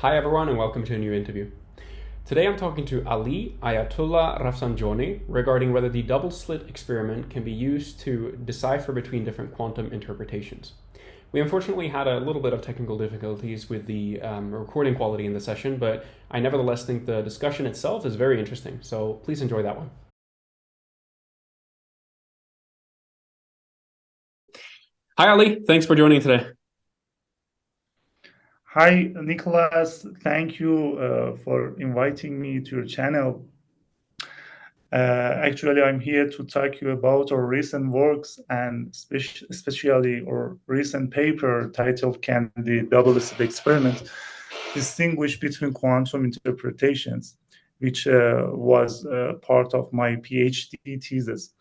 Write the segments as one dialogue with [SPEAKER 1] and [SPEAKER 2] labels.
[SPEAKER 1] Hi everyone and welcome to a new interview. Today I'm talking to Ali Ayatollah Rafsanjani regarding whether the double-slit experiment can be used to decipher between different quantum interpretations. We unfortunately had a little bit of technical difficulties with the recording quality in the session, but I nevertheless think the discussion itself is very interesting, so please enjoy that one. Hi Ali, thanks for joining today.
[SPEAKER 2] Hi, Nicholas. Thank you for inviting me to your channel. Actually, I'm here to talk to you about our recent works and especially our recent paper titled Can the Double-slit Experiment Distinguish Between Quantum Interpretations, which was part of my Ph.D. thesis.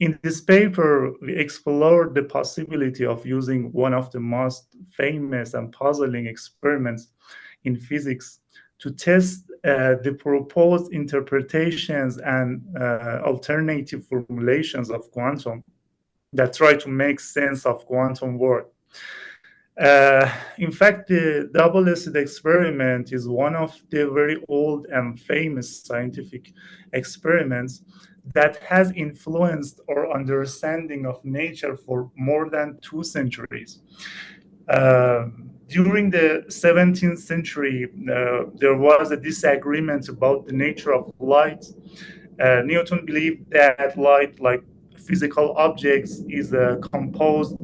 [SPEAKER 2] In this paper, we explored the possibility of using one of the most famous and puzzling experiments in physics to test the proposed interpretations and alternative formulations of quantum that try to make sense of quantum world. In fact, the double-slit experiment is one of the very old and famous scientific experiments that has influenced our understanding of nature for more than 2 centuries. During the 17th century, there was a disagreement about the nature of light. Newton believed that light, like physical objects, is composed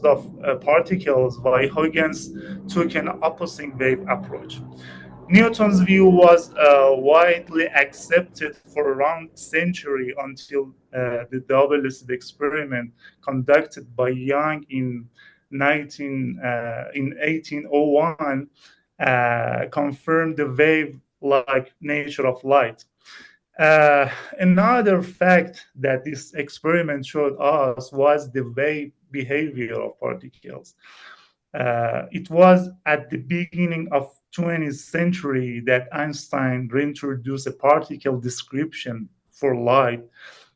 [SPEAKER 2] of particles, while Huygens took an opposite wave approach. Newton's view was widely accepted for around a century until the double-slit experiment conducted by Young in 1801 confirmed the wave-like nature of light. Another fact that this experiment showed us was the wave behavior of particles. It was at the beginning of 20th century that Einstein reintroduced a particle description for light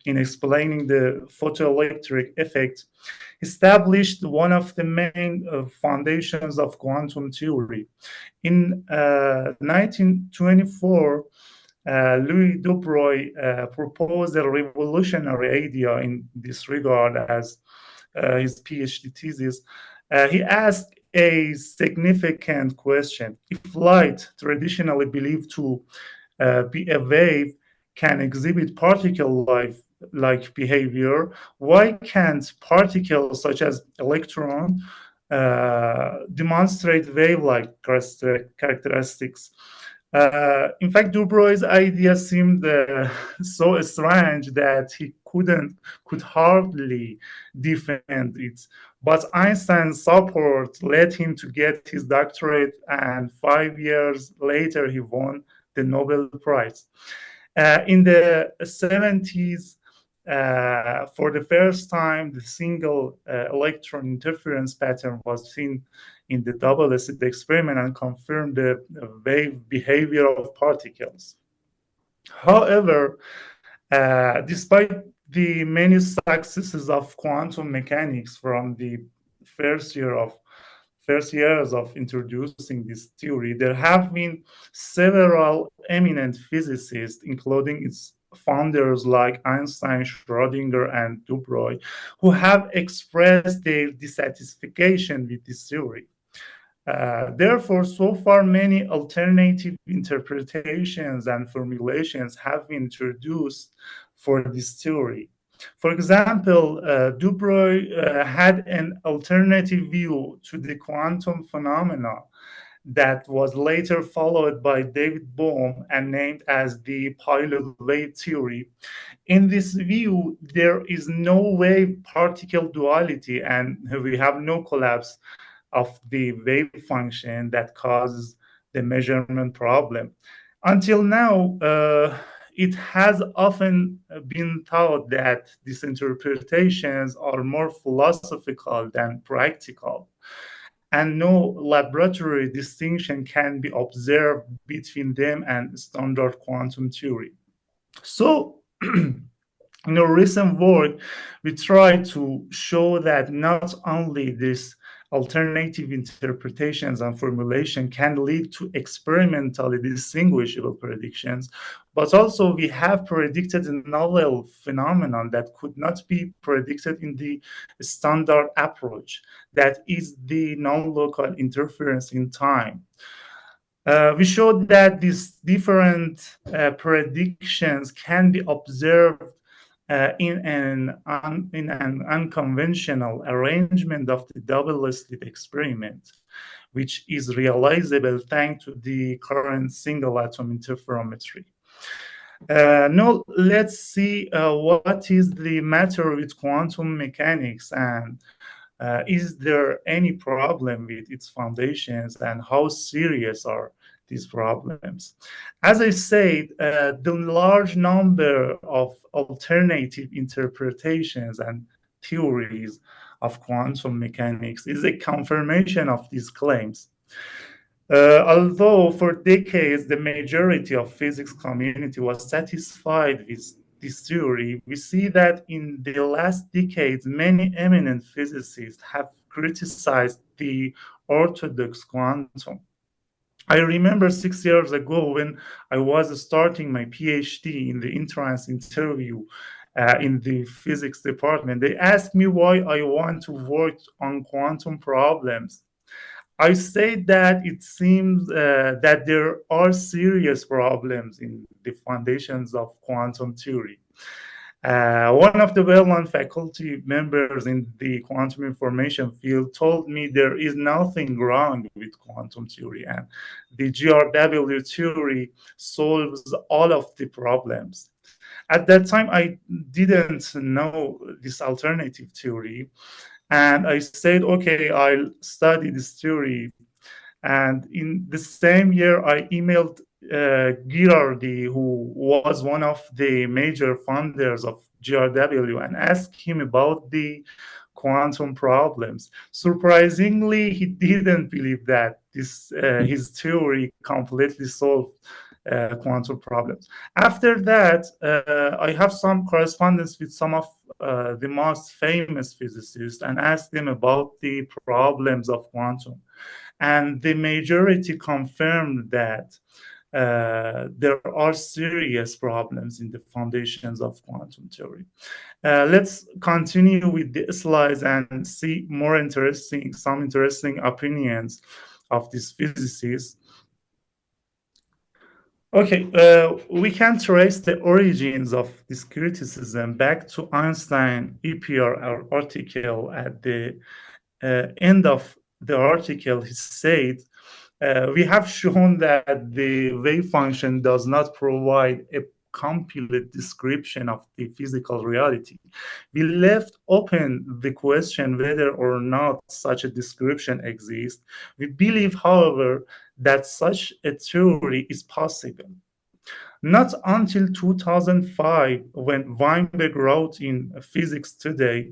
[SPEAKER 2] in explaining the photoelectric effect, established one of the main foundations of quantum theory. In 1924, Louis Dubreuil proposed a revolutionary idea in this regard as his PhD thesis. He asked a significant question. If light, traditionally believed to be a wave, can exhibit particle-like behavior, why can't particles such as electron demonstrate wave-like characteristics? In fact, Dubreuil's idea seemed so strange that he could hardly defend it. But Einstein's support led him to get his doctorate, and 5 years later, he won the Nobel Prize. In the 70s, for the first time, the single electron interference pattern was seen in the double-slit experiment and confirmed the wave behavior of particles. However, despite the many successes of quantum mechanics from the first years of introducing this theory, there have been several eminent physicists, including its founders like Einstein, Schrödinger, and Dubreuil, who have expressed their dissatisfaction with this theory. Therefore, so far, many alternative interpretations and formulations have been introduced for this theory. For example, Dubreuil had an alternative view to the quantum phenomena that was later followed by David Bohm and named as the pilot wave theory. In this view, there is no wave-particle duality, and we have no collapse of the wave function that causes the measurement problem. Until now, it has often been thought that these interpretations are more philosophical than practical, and no laboratory distinction can be observed between them and standard quantum theory. So, in our recent work, we try to show that not only this alternative interpretations and formulation can lead to experimentally distinguishable predictions, but also we have predicted a novel phenomenon that could not be predicted in the standard approach, that is the non-local interference in time. We showed that these different predictions can be observed in an unconventional arrangement of the double-slit experiment, which is realizable thanks to the current single atom interferometry. Now let's see what is the matter with quantum mechanics, and is there any problem with its foundations, and how serious are these problems? As I said, the large number of alternative interpretations and theories of quantum mechanics is a confirmation of these claims. Although for decades the majority of physics community was satisfied with this theory, we see that in the last decades, many eminent physicists have criticized the orthodox quantum. I remember 6 years ago when I was starting my Ph.D. in the entrance interview in the physics department, they asked me why I want to work on quantum problems. I said that it seems that there are serious problems in the foundations of quantum theory. One of the well-known faculty members in the quantum information field told me there is nothing wrong with quantum theory, and the GRW theory solves all of the problems. At that time, I didn't know this alternative theory, and I said, okay, I'll study this theory. And in the same year, I emailed Girardi, who was one of the major funders of GRW, and asked him about the quantum problems. Surprisingly, he didn't believe that his theory completely solved quantum problems. After that, I have some correspondence with some of the most famous physicists and asked them about the problems of quantum. And the majority confirmed that there are serious problems in the foundations of quantum theory. Let's continue with the slides and see some interesting opinions of these physicists. Okay, we can trace the origins of this criticism back to Einstein EPR article. At the end of the article, he said, we have shown that the wave function does not provide a complete description of the physical reality. We left open the question whether or not such a description exists. We believe, however, that such a theory is possible. Not until 2005, when Weinberg wrote in Physics Today,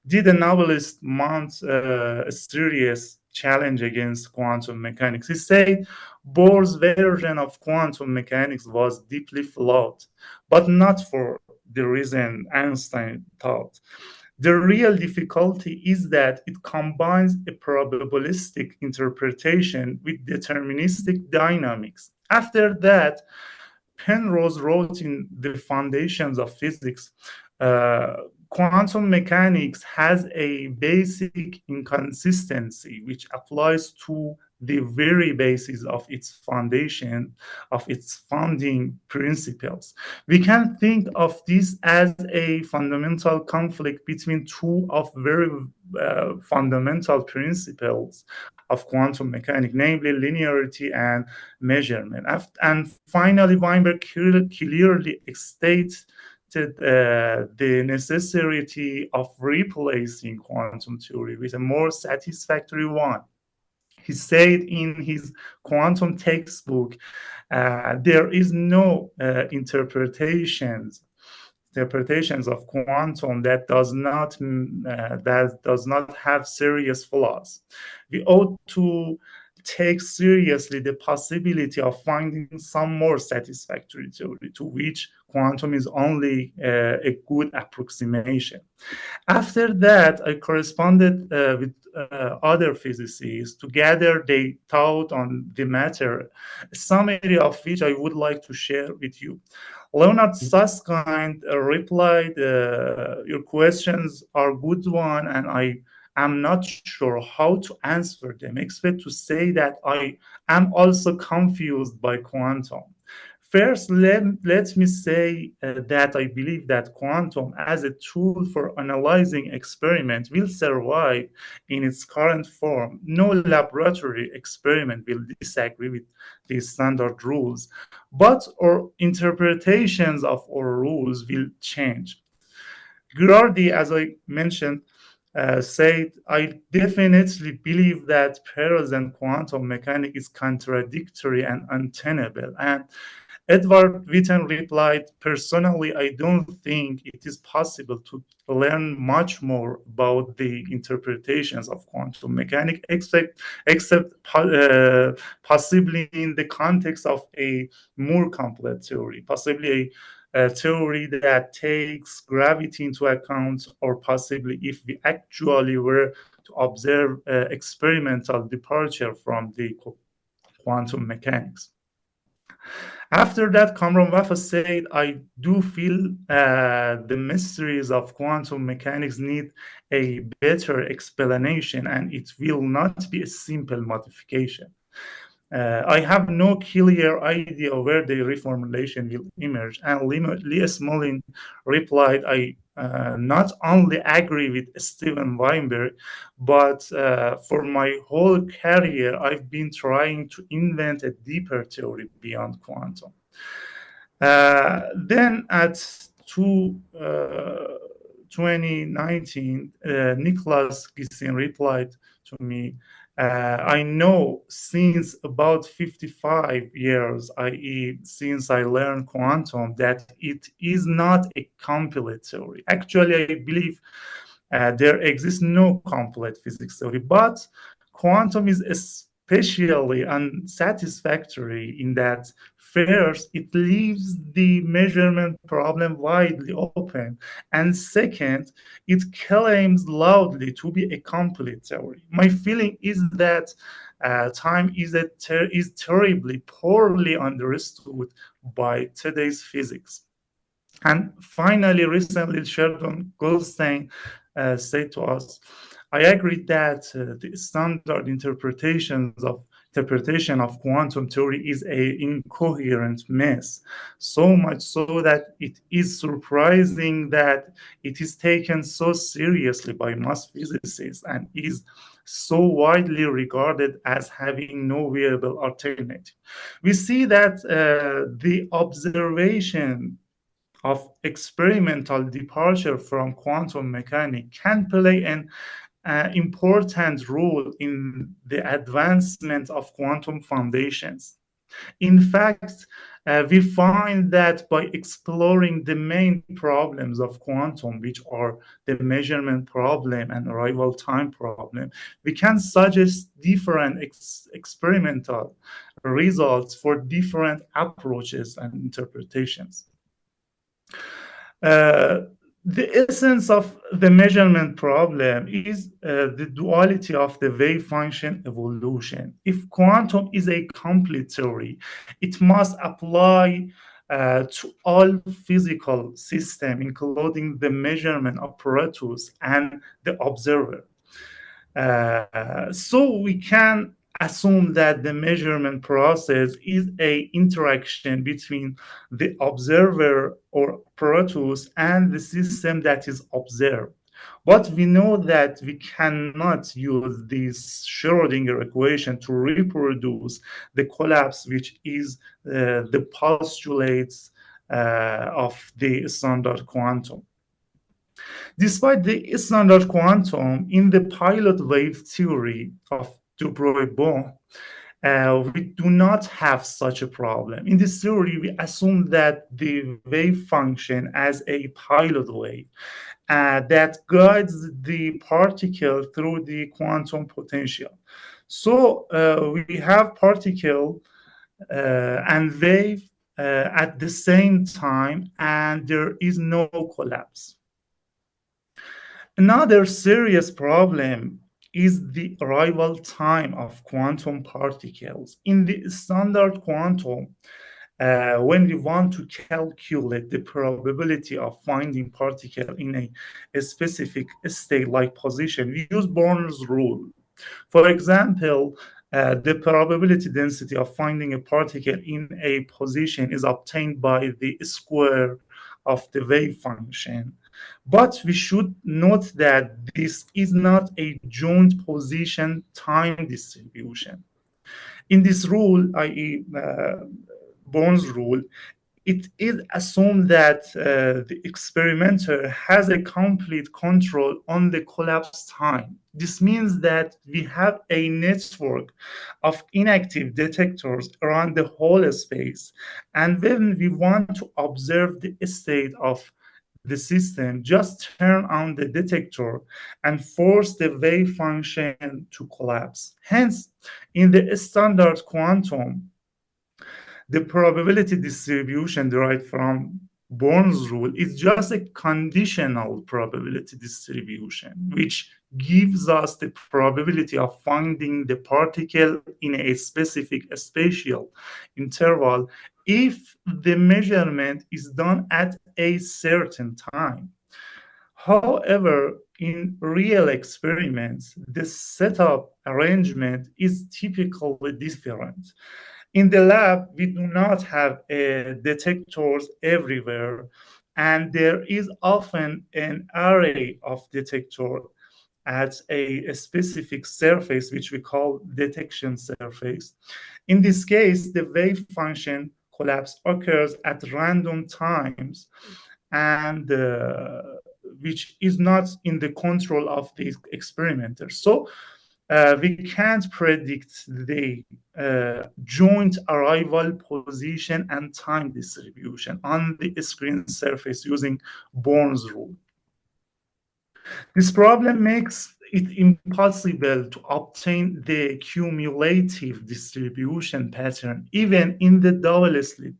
[SPEAKER 2] did a novelist mount a serious challenge against quantum mechanics. He said Bohr's version of quantum mechanics was deeply flawed, but not for the reason Einstein thought. The real difficulty is that it combines a probabilistic interpretation with deterministic dynamics. After that, Penrose wrote in The Foundations of Physics, quantum mechanics has a basic inconsistency which applies to the very basis of its foundation, of its founding principles. We can think of this as a fundamental conflict between two of very fundamental principles of quantum mechanics, namely linearity and measurement. And finally, Weinberg clearly states the necessity of replacing quantum theory with a more satisfactory one. He said in his quantum textbook, there is no interpretations of quantum that does not have serious flaws. We ought to take seriously the possibility of finding some more satisfactory theory, to which quantum is only a good approximation. After that, I corresponded with other physicists to gather their thought on the matter, a summary of which I would like to share with you. Leonard Susskind replied, your questions are good one, and I am not sure how to answer them, except to say that I am also confused by quantum. First, let me say that I believe that quantum as a tool for analyzing experiment will survive in its current form. No laboratory experiment will disagree with these standard rules, but our interpretations of our rules will change. Girardi, as I mentioned, said, I definitely believe that present quantum mechanics is contradictory and untenable. And Edward Witten replied, personally, I don't think it is possible to learn much more about the interpretations of quantum mechanics, except possibly in the context of a more complete theory, possibly a theory that takes gravity into account, or possibly if we actually were to observe experimental departure from the quantum mechanics. After that, Kamran Wafa said, I do feel the mysteries of quantum mechanics need a better explanation, and it will not be a simple modification. I have no clear idea where the reformulation will emerge. And Lee Smolin replied, I not only agree with Steven Weinberg, but for my whole career, I've been trying to invent a deeper theory beyond quantum. Then at 2019, Nicholas Gissin replied to me, I know since about 55 years, i.e., since I learned quantum, that it is not a complete theory. Actually, I believe there exists no complete physics theory, but quantum is especially unsatisfactory in that first, it leaves the measurement problem widely open, and second, it claims loudly to be a complete theory. My feeling is that time is terribly poorly understood by today's physics. And finally, recently, Sheldon Goldstein said to us, I agree that the standard interpretation of quantum theory is an incoherent mess, so much so that it is surprising that it is taken so seriously by most physicists and is so widely regarded as having no viable alternative. We see that the observation of experimental departure from quantum mechanics can play an important role in the advancement of quantum foundations. In fact, we find that by exploring the main problems of quantum, which are the measurement problem and arrival time problem, we can suggest different experimental results for different approaches and interpretations. The essence of the measurement problem is the duality of the wave function evolution. If quantum is a complete theory, it must apply to all physical systems, including the measurement apparatus and the observer. So we can assume that the measurement process is an interaction between the observer or apparatus and the system that is observed. But we know that we cannot use this Schrödinger equation to reproduce the collapse, which is the postulates of the standard quantum. Despite the standard quantum, in the pilot wave theory of Du Broglie-Bohm, we do not have such a problem. In this theory, we assume that the wave function as a pilot wave that guides the particle through the quantum potential. So we have particle and wave at the same time, and there is no collapse. Another serious problem is the arrival time of quantum particles. In the standard quantum, when we want to calculate the probability of finding particle in a specific state like position, we use Born's rule. For example, the probability density of finding a particle in a position is obtained by the square of the wave function. But we should note that this is not a joint position time distribution. In this rule, i.e., Born's rule, it is assumed that the experimenter has a complete control on the collapse time. This means that we have a network of inactive detectors around the whole space. And when we want to observe the state of the system, just turn on the detector and force the wave function to collapse. Hence, in the standard quantum, the probability distribution derived from Born's rule is just a conditional probability distribution, which gives us the probability of finding the particle in a specific spatial interval if the measurement is done at a certain time. However, in real experiments, the setup arrangement is typically different. In the lab, we do not have detectors everywhere, and there is often an array of detectors at a specific surface, which we call detection surface. In this case, the wave function collapse occurs at random times, and which is not in the control of the experimenter. So we can't predict the joint arrival position and time distribution on the screen surface using Born's rule. This problem makes it impossible to obtain the cumulative distribution pattern even in the double-slit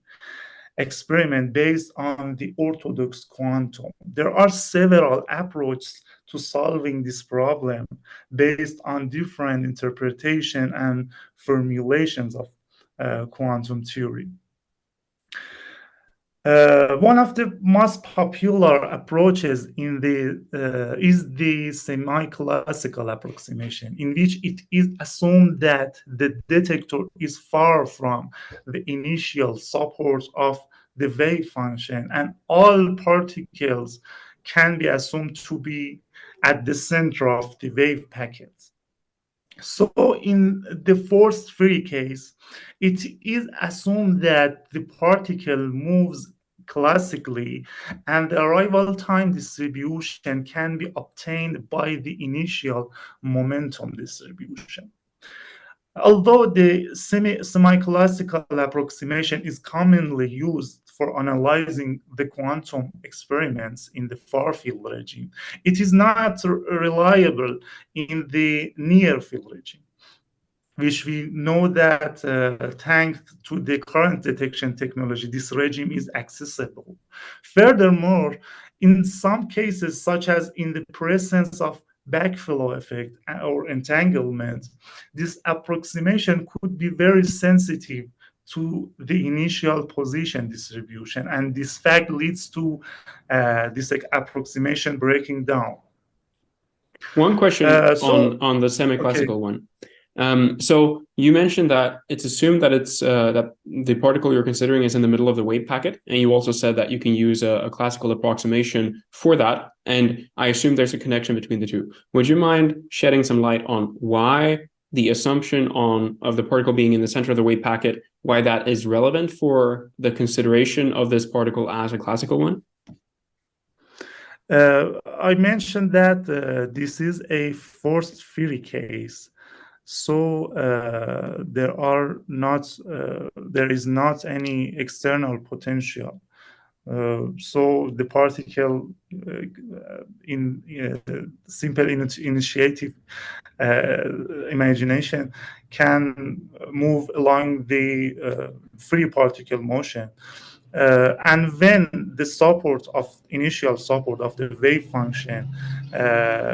[SPEAKER 2] experiment based on the orthodox quantum. There are several approaches to solving this problem based on different interpretation and formulations of quantum theory. One of the most popular approaches is the semi-classical approximation, in which it is assumed that the detector is far from the initial support of the wave function, and all particles can be assumed to be at the center of the wave packet. So in the force free case, it is assumed that the particle moves classically and the arrival time distribution can be obtained by the initial momentum distribution. Although the semi-classical approximation is commonly used for analyzing the quantum experiments in the far-field regime, it is not reliable in the near-field regime, which we know that thanks to the current detection technology, this regime is accessible. Furthermore, in some cases, such as in the presence of backflow effect or entanglement, this approximation could be very sensitive to the initial position distribution, and this fact leads to this approximation breaking down.
[SPEAKER 1] One question on the semi-classical
[SPEAKER 2] okay.
[SPEAKER 1] one. So you mentioned that it's assumed that it's that the particle you're considering is in the middle of the wave packet, and you also said that you can use a classical approximation for that. And I assume there's a connection between the two. Would you mind shedding some light on why the assumption of the particle being in the center of the wave packet, why that is relevant for the consideration of this particle as a classical one?
[SPEAKER 2] I mentioned that this is a forced free case. So there is not any external potential So the particle in simple initiative imagination can move along the free particle motion. And when the support of initial support of the wave function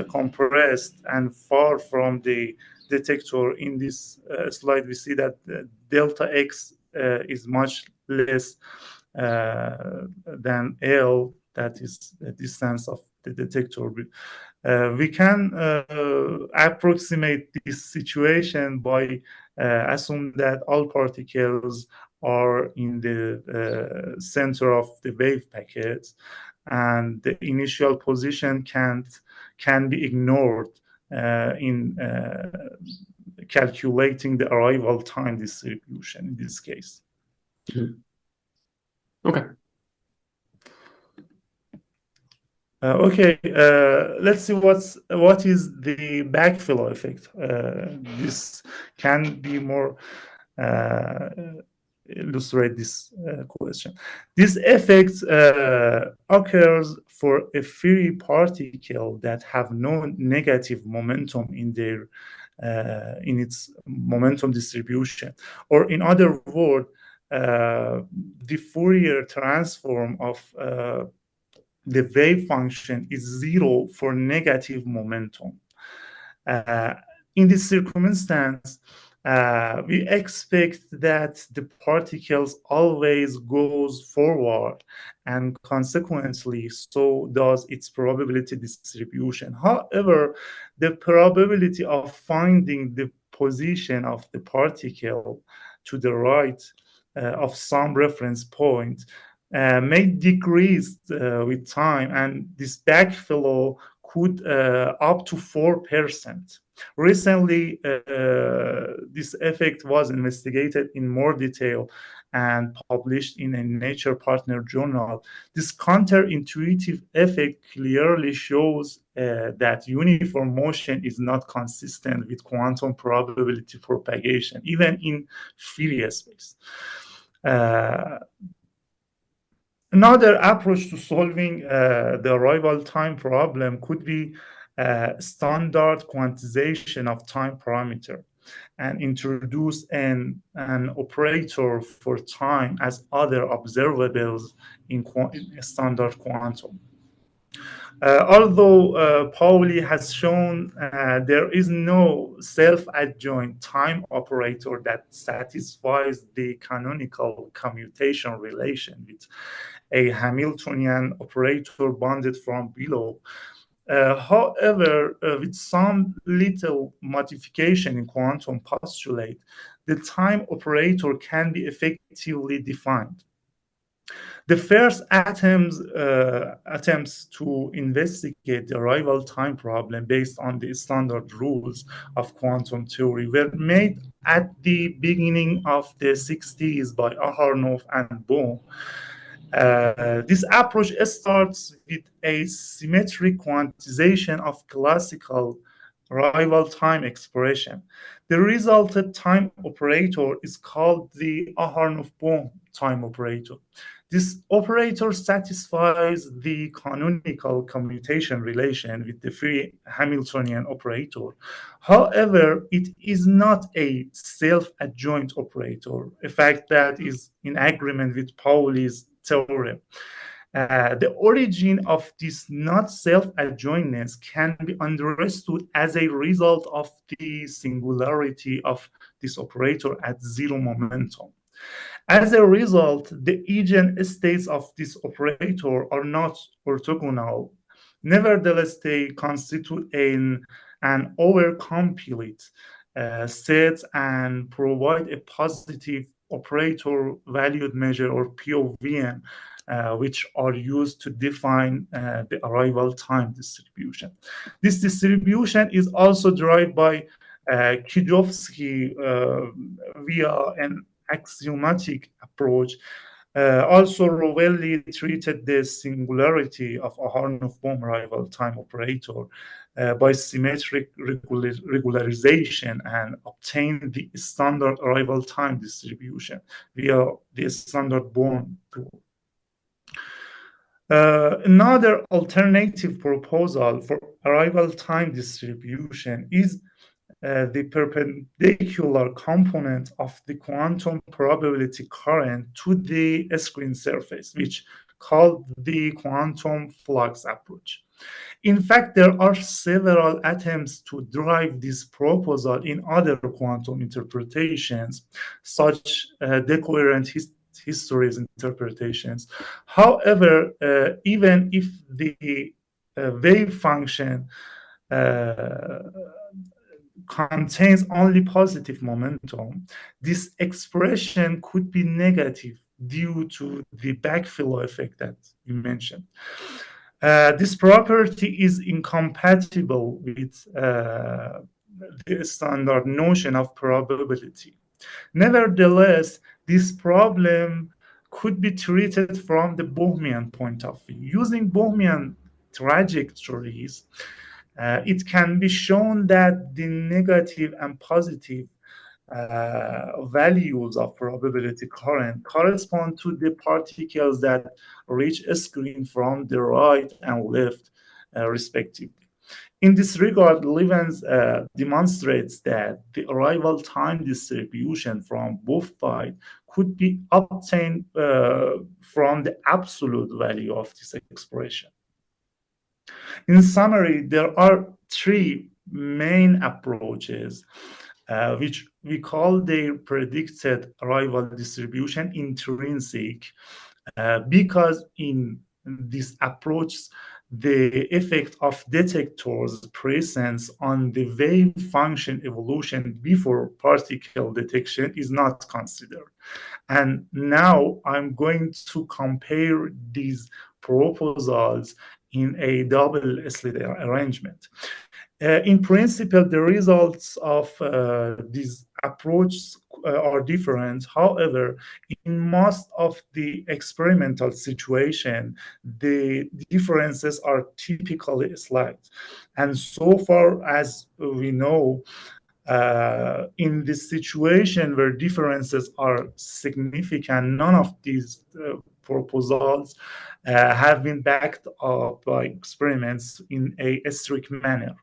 [SPEAKER 2] compressed and far from the detector, in this slide we see that delta x is much less than L, that is the distance of the detector. We can approximate this situation by assume that all particles are in the center of the wave packets, and the initial position can be ignored in calculating the arrival time distribution in this case.
[SPEAKER 1] Mm-hmm. Okay.
[SPEAKER 2] Let's see what is the backflow effect. This can be more illustrate this question. This effect occurs for a free particle that have no negative momentum in their in its momentum distribution, or in other words, the Fourier transform of the wave function is zero for negative momentum. In this circumstance, we expect that the particles always goes forward, and consequently, so does its probability distribution. However, the probability of finding the position of the particle to the right of some reference point may decrease with time, and this backflow could up to 4%. Recently, this effect was investigated in more detail and published in a Nature Partner journal. This counterintuitive effect clearly shows that uniform motion is not consistent with quantum probability propagation, even in Fourier space. Another approach to solving the arrival time problem could be standard quantization of time parameter and introduce an operator for time as other observables in standard quantum. Although Pauli has shown there is no self-adjoint time operator that satisfies the canonical commutation relation with a Hamiltonian operator bounded from below. However, with some little modification in quantum postulate, the time operator can be effectively defined. The first attempts to investigate the arrival time problem based on the standard rules of quantum theory were made at the beginning of the 60s by Aharonov and Bohm. This approach starts with a symmetric quantization of classical arrival time expression. The resulted time operator is called the Aharonov-Bohm time operator. This operator satisfies the canonical commutation relation with the free Hamiltonian operator. However, it is not a self-adjoint operator, a fact that is in agreement with Pauli's theorem. The origin of this not self-adjointness can be understood as a result of the singularity of this operator at zero momentum. As a result, the eigenstates of this operator are not orthogonal. Nevertheless, they constitute an overcomplete set and provide a positive operator valued measure, or POVM, which are used to define the arrival time distribution. This distribution is also derived by Kudovsky via an axiomatic approach. Also, Rovelli treated the singularity of Aharonov-Bohm arrival time operator by symmetric regularization and obtained the standard arrival time distribution via the standard Bohm tool. Another alternative proposal for arrival time distribution is the perpendicular component of the quantum probability current to the screen surface, which called the quantum flux approach. In fact, there are several attempts to drive this proposal in other quantum interpretations, such decoherent histories interpretations. However, even if the wave function contains only positive momentum, this expression could be negative due to the backflow effect that you mentioned. This property is incompatible with the standard notion of probability. Nevertheless, this problem could be treated from the Bohmian point of view. Using Bohmian trajectories, it can be shown that the negative and positive values of probability current correspond to the particles that reach a screen from the right and left, respectively. In this regard, Levens demonstrates that the arrival time distribution from both sides could be obtained from the absolute value of this expression. In summary, there are three main approaches which we call their predicted arrival distribution intrinsic, because in this approach, the effect of detectors' presence on the wave function evolution before particle detection is not considered. And now I'm going to compare these proposals in a double-slit arrangement. In principle, the results of these approaches are different. However, in most of the experimental situation, the differences are typically slight. And so far as we know, in this situation where differences are significant, none of these proposals have been backed up by experiments in a strict manner.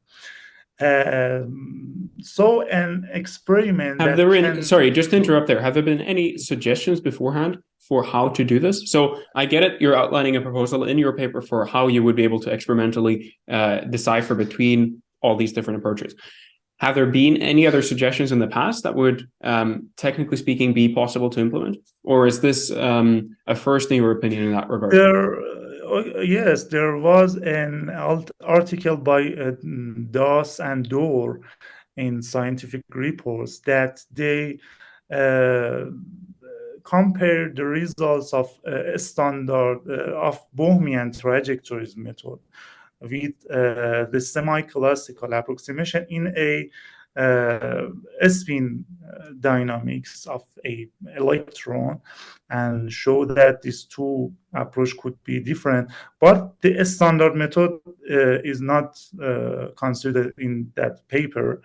[SPEAKER 2] So an experiment
[SPEAKER 1] Have
[SPEAKER 2] that
[SPEAKER 1] there
[SPEAKER 2] can...
[SPEAKER 1] been, sorry, just to interrupt there, have there been any suggestions beforehand for how to do this? So I get it, you're outlining a proposal in your paper for how you would be able to experimentally decipher between all these different approaches. Have there been any other suggestions in the past that would, technically speaking, be possible to implement? Or is this a first in your opinion in that regard?
[SPEAKER 2] Yes, there was an article by Das and Dorr in scientific reports that they compared the results of standard of Bohmian trajectories method with the semi-classical approximation in a spin dynamics of a electron, and show that these two approach could be different, but the standard method is not considered in that paper.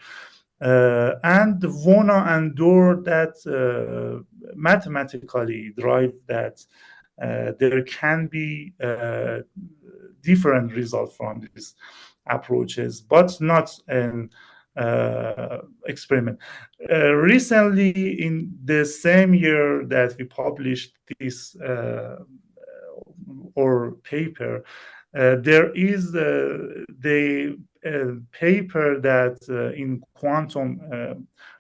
[SPEAKER 2] And Vona and Dorr that mathematically drive that there can be different results from these approaches, but not an experiment. Recently, in the same year that we published this or paper, there is the paper that in quantum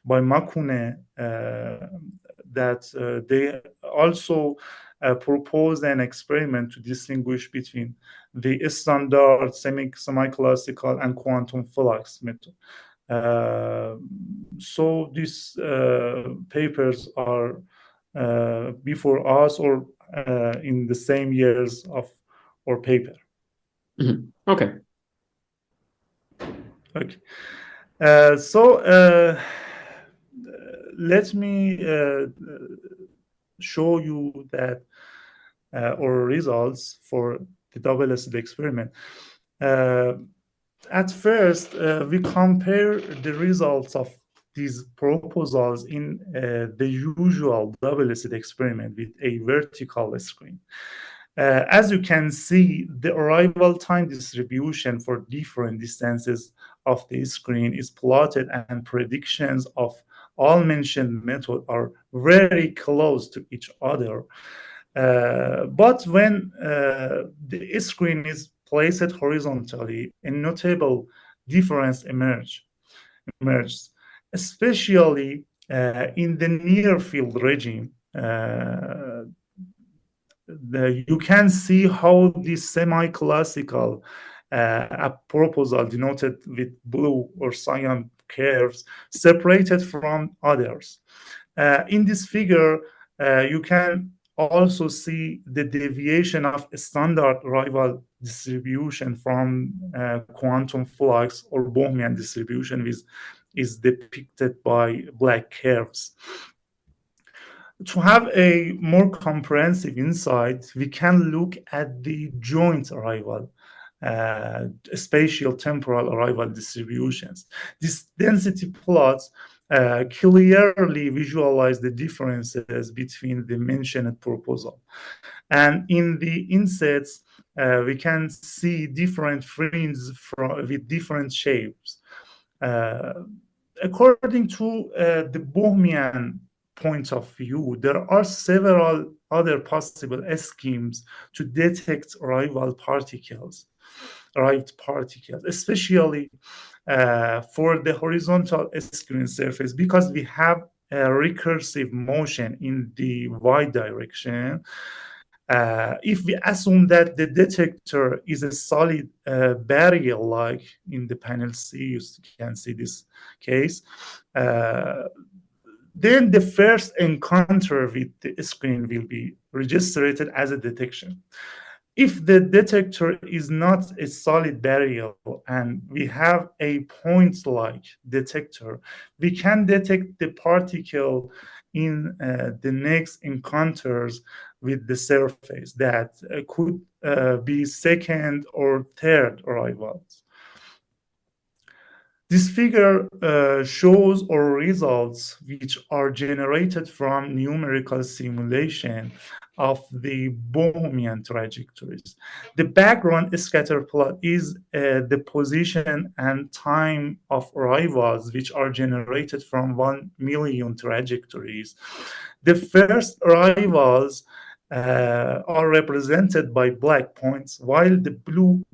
[SPEAKER 2] by Makune that they also propose an experiment to distinguish between the standard semi-classical and quantum flux method. So these papers are before us or in the same years of our paper.
[SPEAKER 1] Mm-hmm. Okay.
[SPEAKER 2] Okay. So let me show you that our results for the double-slit experiment. At first, we compare the results of these proposals in the usual double-slit experiment with a vertical screen. As you can see, the arrival time distribution for different distances of the screen is plotted, and predictions of all mentioned methods are very close to each other. But when the screen is placed horizontally, a notable difference emerges, especially in the near field regime. You can see how this semi-classical proposal denoted with blue or cyan curves separated from others. In this figure, you can also see the deviation of standard rival distribution from quantum flux or Bohmian distribution, which is depicted by black curves. To have a more comprehensive insight, we can look at the joint arrival, spatial temporal arrival distributions. These density plots clearly visualize the differences between the mentioned proposal. And in the insets, we can see different fringes with different shapes. According to the Bohmian point of view, there are several other possible schemes to detect arrived particles, especially for the horizontal screen surface, because we have a recursive motion in the y direction. If we assume that the detector is a solid barrier, like in the panel C, you can see this case, then the first encounter with the screen will be registered as a detection. If the detector is not a solid barrier and we have a point-like detector, we can detect the particle in the next encounters with the surface that could be second or third arrivals. This figure shows our results, which are generated from numerical simulation of the Bohmian trajectories. The background scatter plot is the position and time of arrivals, which are generated from 1 million trajectories. The first arrivals are represented by black points, while the blue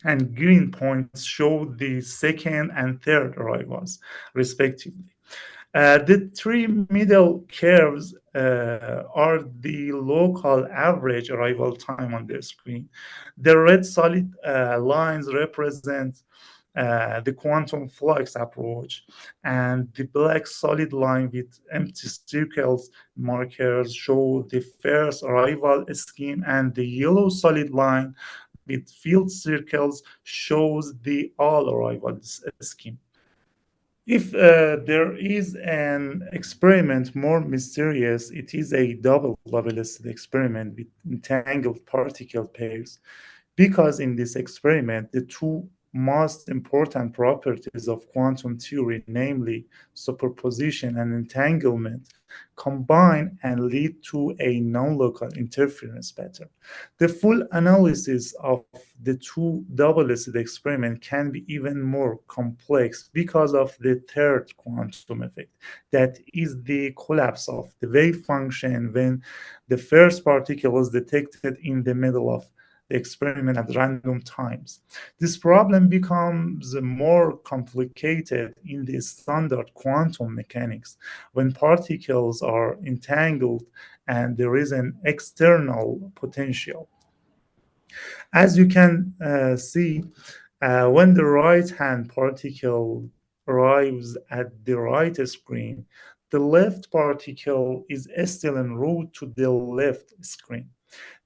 [SPEAKER 2] and green points show the second and third arrivals, respectively. The three middle curves are the local average arrival time on the screen. The red solid lines represent the quantum flux approach, and the black solid line with empty circles markers show the first arrival scheme, and the yellow solid line with field circles shows the all arrival scheme. If there is an experiment more mysterious, it is a double-slit experiment with entangled particle pairs, because in this experiment, the two most important properties of quantum theory, namely superposition and entanglement, combine and lead to a non-local interference pattern. The full analysis of the two double-slit experiment can be even more complex because of the third quantum effect, that is the collapse of the wave function when the first particle is detected in the middle of the experiment at random times. This problem becomes more complicated in the standard quantum mechanics when particles are entangled and there is an external potential. As you can see, when the right-hand particle arrives at the right screen, the left particle is still en route to the left screen.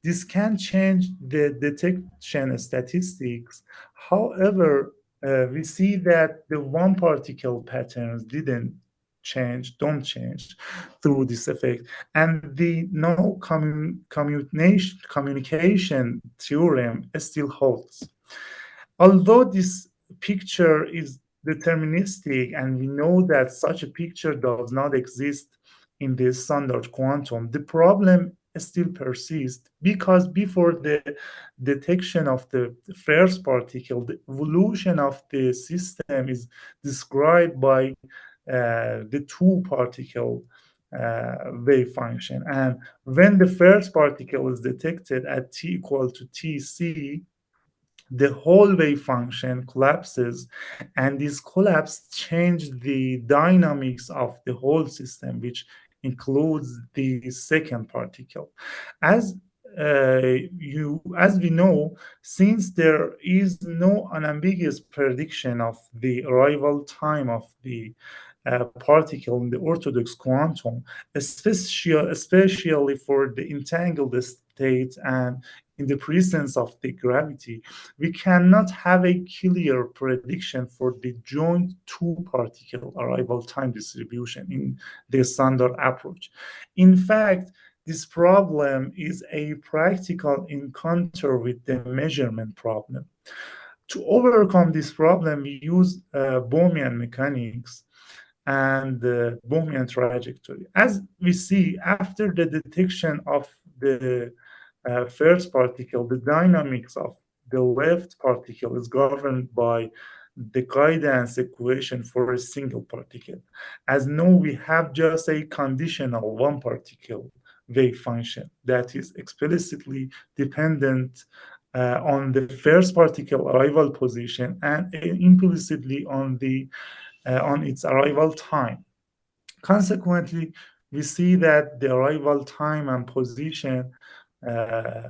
[SPEAKER 2] This can change the detection statistics. However, we see that the one particle patterns don't change through this effect, and the no communication theorem still holds. Although this picture is deterministic and we know that such a picture does not exist in the standard quantum, the problem still persist because before the detection of the first particle, the evolution of the system is described by the two particle wave function. And when the first particle is detected at t equal to tc, the whole wave function collapses, and this collapse changed the dynamics of the whole system, which includes the second particle. As as we know, since there is no unambiguous prediction of the arrival time of the particle in the orthodox quantum, especially for the entangled state and in the presence of the gravity, we cannot have a clear prediction for the joint two particle arrival time distribution in the standard approach. In fact, this problem is a practical encounter with the measurement problem. To overcome this problem, we use Bohmian mechanics and the Bohmian trajectory. As we see, after the detection of the first particle, the dynamics of the left particle is governed by the guidance equation for a single particle. As now we have just a conditional one particle wave function that is explicitly dependent on the first particle arrival position and implicitly on the on its arrival time. Consequently, we see that the arrival time and position, uh,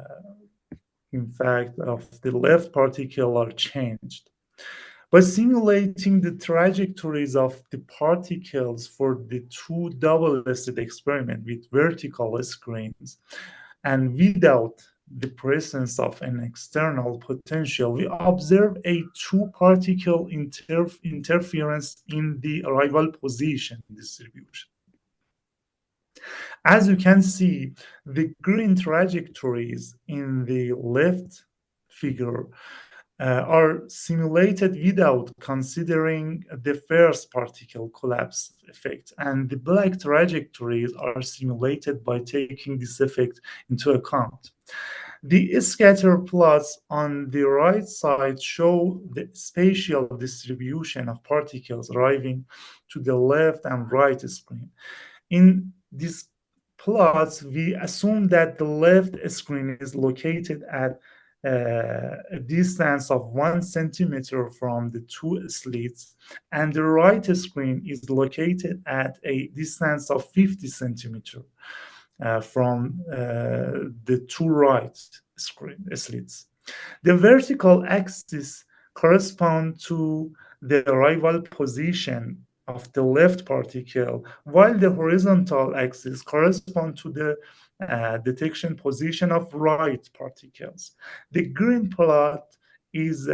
[SPEAKER 2] in fact, of the left particle are changed. By simulating the trajectories of the particles for the two double-slit experiment with vertical screens and without the presence of an external potential, we observe a two-particle interference in the arrival position distribution. As you can see, the green trajectories in the left figure are simulated without considering the first particle collapse effect, and the black trajectories are simulated by taking this effect into account. The scatter plots on the right side show the spatial distribution of particles arriving to the left and right screen. In these plots, we assume that the left screen is located at a distance of 1 centimeter from the two slits, and the right screen is located at a distance of 50 centimeters from the two right slits. The vertical axis corresponds to the arrival position of the left particle, while the horizontal axis corresponds to the detection position of right particles. The green plot is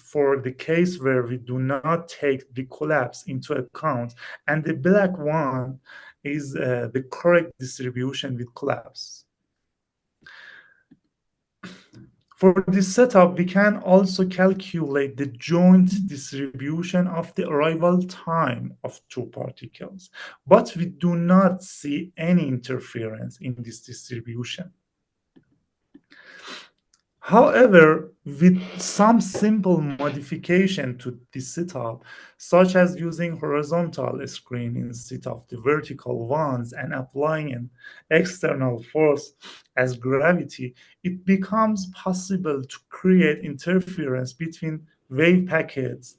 [SPEAKER 2] for the case where we do not take the collapse into account, and the black one is the correct distribution with collapse. For this setup, we can also calculate the joint distribution of the arrival time of two particles, but we do not see any interference in this distribution. However, with some simple modification to this setup, such as using horizontal screen instead of the vertical ones and applying an external force as gravity, it becomes possible to create interference between wave packets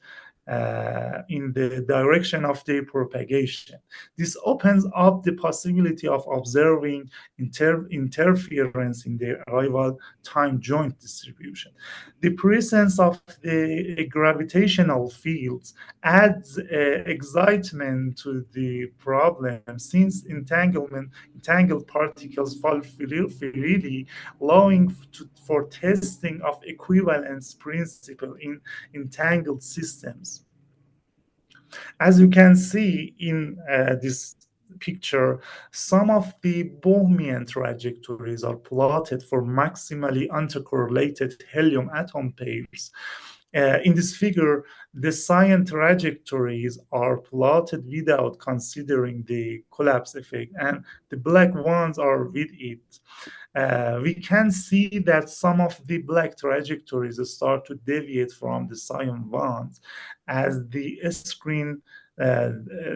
[SPEAKER 2] in the direction of their propagation. This opens up the possibility of observing interference in the arrival time joint distribution. The presence of the gravitational fields adds excitement to the problem, since entangled particles fall freely, allowing for testing of equivalence principle in entangled systems. As you can see in this picture, some of the Bohmian trajectories are plotted for maximally intercorrelated helium atom pairs In this figure, the sign trajectories are plotted without considering the collapse effect, and the black ones are with it. We can see that some of the black trajectories start to deviate from the cyan ones as the screen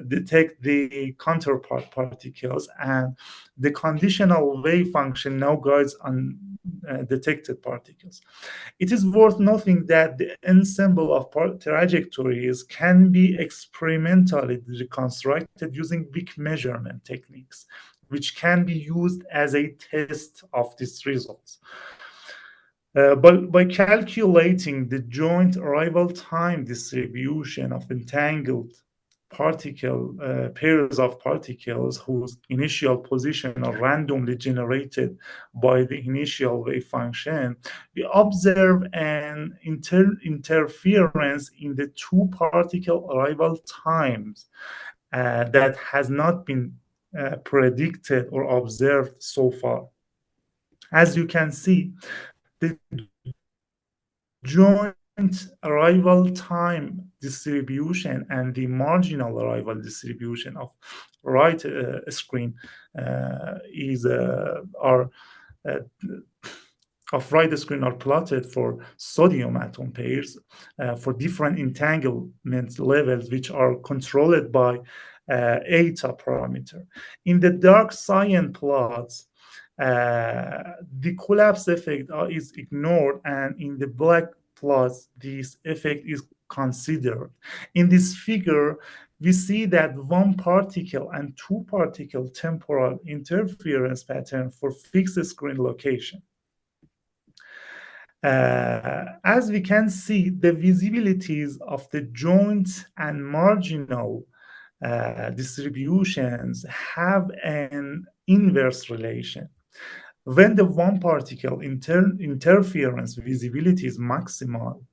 [SPEAKER 2] detect the counterpart particles, and the conditional wave function now guides undetected particles. It is worth noting that the ensemble of trajectories can be experimentally reconstructed using weak measurement techniques, which can be used as a test of these results. But by calculating the joint arrival time distribution of entangled pairs of particles whose initial position are randomly generated by the initial wave function, we observe an interference in the two particle arrival times that has not been predicted or observed so far. As you can see, the joint arrival time distribution and the marginal arrival distribution of right screen are of right screen are plotted for sodium atom pairs for different entanglement levels, which are controlled by eta parameter. In the dark cyan plots, the collapse effect is ignored, and in the black plots, this effect is considered. In this figure, we see that one particle and two particle temporal interference pattern for fixed screen location. As we can see, the visibilities of the joint and marginal distributions have an inverse relation. When the one particle interference visibility is maximal,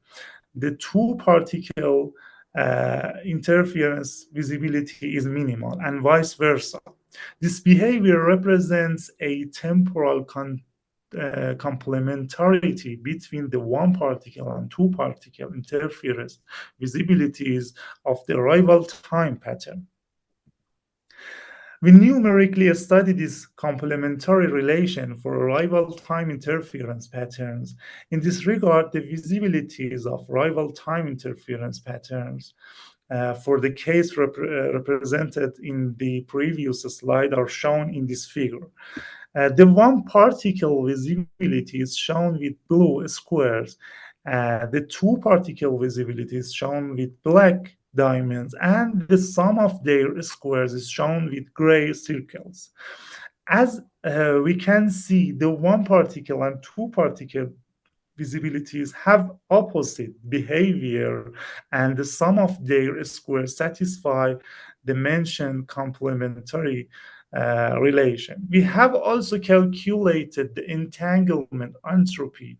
[SPEAKER 2] the two particle interference visibility is minimal, and vice versa. This behavior represents a temporal complementarity between the one particle and two particle interference visibilities of the arrival time pattern. We numerically study this complementary relation for arrival time interference patterns. In this regard, the visibilities of arrival time interference patterns for the case represented in the previous slide are shown in this figure. The one particle visibility is shown with blue squares. The two particle visibility is shown with black diamonds, and the sum of their squares is shown with gray circles. As we can see, the one particle and two particle visibilities have opposite behavior, and the sum of their squares satisfy the mentioned complementary relation. We have also calculated the entanglement entropy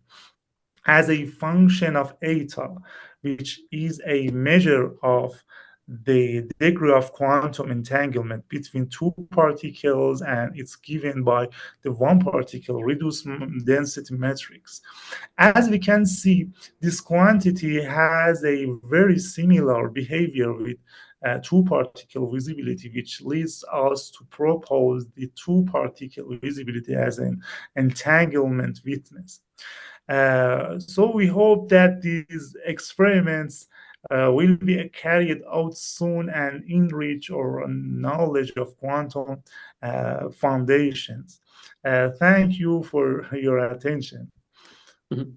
[SPEAKER 2] as a function of eta, which is a measure of the degree of quantum entanglement between two particles, and it's given by the one particle reduced density matrix. As we can see, this quantity has a very similar behavior with two particle visibility, which leads us to propose the two particle visibility as an entanglement witness. So we hope that these experiments will be carried out soon and enrich our knowledge of quantum foundations. Thank you for your attention.
[SPEAKER 1] Mm-hmm.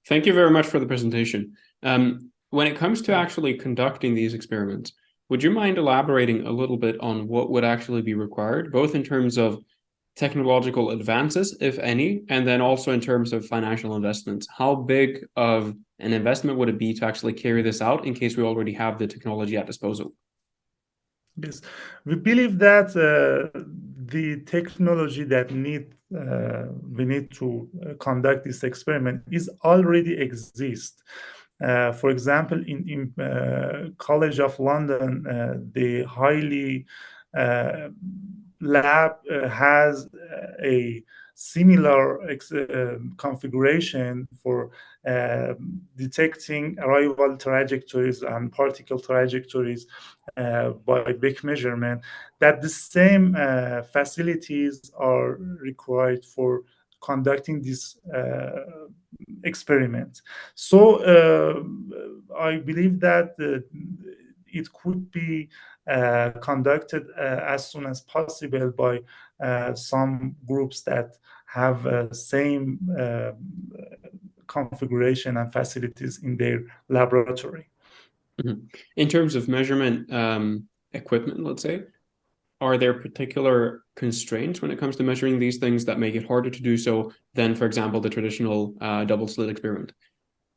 [SPEAKER 1] Thank you very much for the presentation. When it comes to actually conducting these experiments, would you mind elaborating a little bit on what would actually be required, both in terms of technological advances, if any, and then also in terms of financial investments? How big of an investment would it be to actually carry this out in case we already have the technology at disposal?
[SPEAKER 2] Yes, we believe that the technology that we need to conduct this experiment is already exist. For example, in College of London, the highly lab has a similar configuration for detecting arrival trajectories and particle trajectories by Beck measurement, that the same facilities are required for conducting this experiment. So I believe that it could be conducted as soon as possible by some groups that have same configuration and facilities in their laboratory.
[SPEAKER 1] Mm-hmm. In terms of measurement equipment, let's say, are there particular constraints when it comes to measuring these things that make it harder to do so than, for example, the traditional double slit experiment?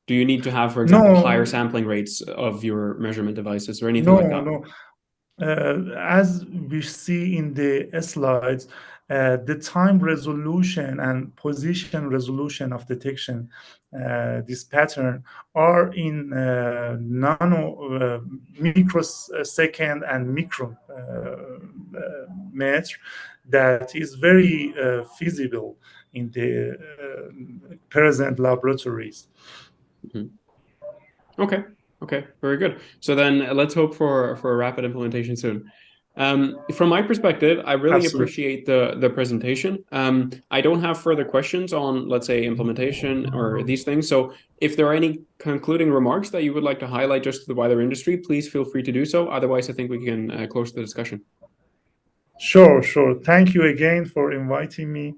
[SPEAKER 1] Do you need to have, for example, higher
[SPEAKER 2] No,
[SPEAKER 1] sampling rates of your measurement devices or anything like
[SPEAKER 2] no,
[SPEAKER 1] that?
[SPEAKER 2] no. As we see in the slides, the time resolution and position resolution of detection, this pattern, are in microsecond and micrometer. That is very feasible in the present laboratories.
[SPEAKER 1] Mm-hmm. Okay. Okay. Very good. So then let's hope for a rapid implementation soon. From my perspective, I really
[SPEAKER 2] Absolutely.
[SPEAKER 1] appreciate the presentation. I don't have further questions on, let's say, implementation or these things. So if there are any concluding remarks that you would like to highlight just to the wider industry, please feel free to do so. Otherwise, I think we can close the discussion.
[SPEAKER 2] Sure, sure. Thank you again for inviting me.